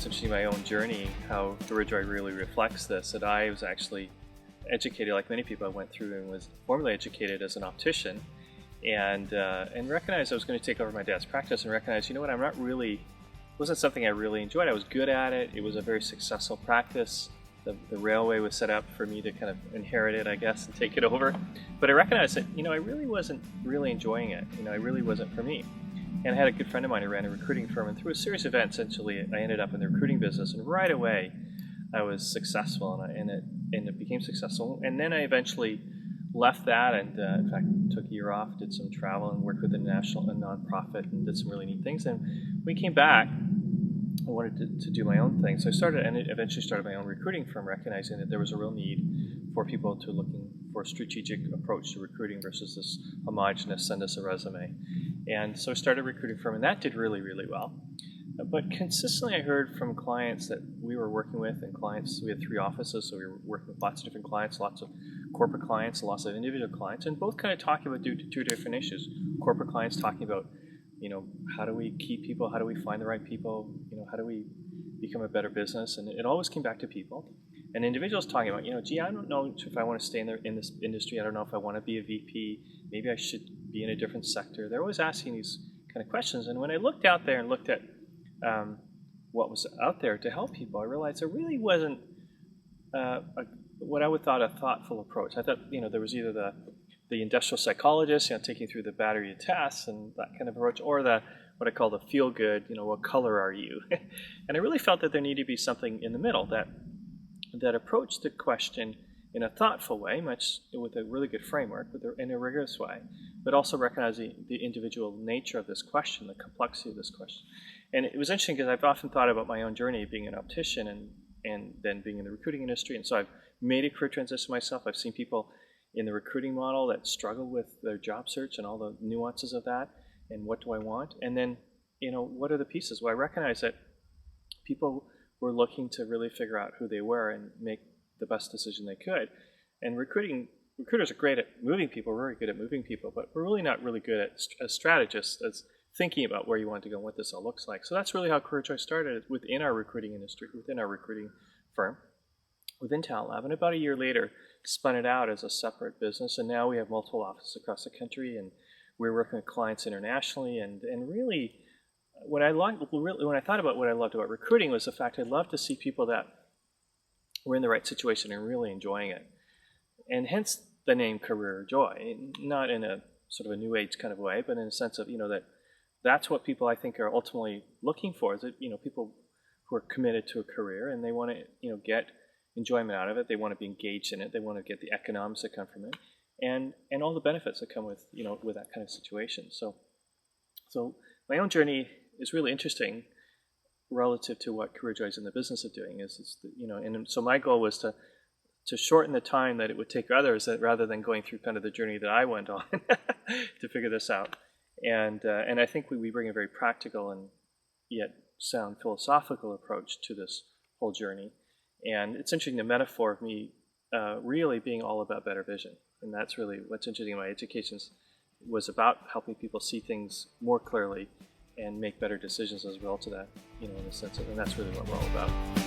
it's interesting, my own journey, how CareerJoy really reflects this, that I was actually educated, like many people I went through, and was formally educated as an optician, and recognized I was going to take over my dad's practice, and recognized, you know what, it wasn't something I really enjoyed. I was good at it. It was a very successful practice. The railway was set up for me to kind of inherit it, I guess, and take it over. But I recognized that, I really wasn't really enjoying it. It really wasn't for me. And I had a good friend of mine who ran a recruiting firm, and through a series of events, essentially, I ended up in the recruiting business, and right away, I was successful, and it became successful. And then I eventually left that, and in fact, took a year off, did some travel, and worked with a nonprofit, and did some really neat things. And when we came back, I wanted to do my own thing. So I started, and eventually started my own recruiting firm, recognizing that there was a real need for people to looking for a strategic approach to recruiting versus this homogenous send us a resume. And so I started a recruiting firm, and that did really, really well. But consistently I heard from clients that we were working with, and clients, we had 3 offices, so we were working with lots of different clients, lots of corporate clients, lots of individual clients, and both kind of talking about two different issues. Corporate clients talking about, how do we keep people, how do we find the right people, how do we become a better business, and it always came back to people. And individuals talking about, gee, I don't know if I want to stay in this industry, I don't know if I want to be a VP, maybe I should be in a different sector. They're always asking these kind of questions, and when I looked out there and looked at what was out there to help people, I realized there really wasn't what I would thought a thoughtful approach. I thought, there was either the industrial psychologist, taking through the battery of tests and that kind of approach, or what I call the feel good, what color are you? And I really felt that there needed to be something in the middle that approached the question in a thoughtful way, much with a really good framework, in a rigorous way, but also recognizing the individual nature of this question, the complexity of this question. And it was interesting because I've often thought about my own journey being an optician and then being in the recruiting industry, and so I've made a career transition myself. I've seen people in the recruiting model that struggle with their job search and all the nuances of that, and what do I want? And then, what are the pieces? Well, I recognize that people were looking to really figure out who they were and make the best decision they could. And recruiters are great at moving people, we're very good at moving people, but we're really not really good as strategists, as thinking about where you want to go and what this all looks like. So that's really how CareerJoy started, within our recruiting industry, within our recruiting firm, within Talent Lab. And about a year later, spun it out as a separate business, and now we have multiple offices across the country, and we're working with clients internationally. And really, when I thought about what I loved about recruiting was the fact I'd love to see people that were in the right situation and really enjoying it. And hence the name CareerJoy, not in a sort of a new age kind of way, but in a sense of, that's what people I think are ultimately looking for, is that, people who are committed to a career and they want to, get enjoyment out of it. They want to be engaged in it. They want to get the economics that come from it, and all the benefits that come with, with that kind of situation. So my own journey is really interesting relative to what CareerJoy is in the business of doing. And so my goal was to shorten the time that it would take others, that rather than going through kind of the journey that I went on to figure this out. And I think we bring a very practical and yet sound philosophical approach to this whole journey. And it's interesting, the metaphor of me really being all about better vision. And that's really what's interesting in my education was about helping people see things more clearly and make better decisions as a result of that, in a sense of, and that's really what we're all about.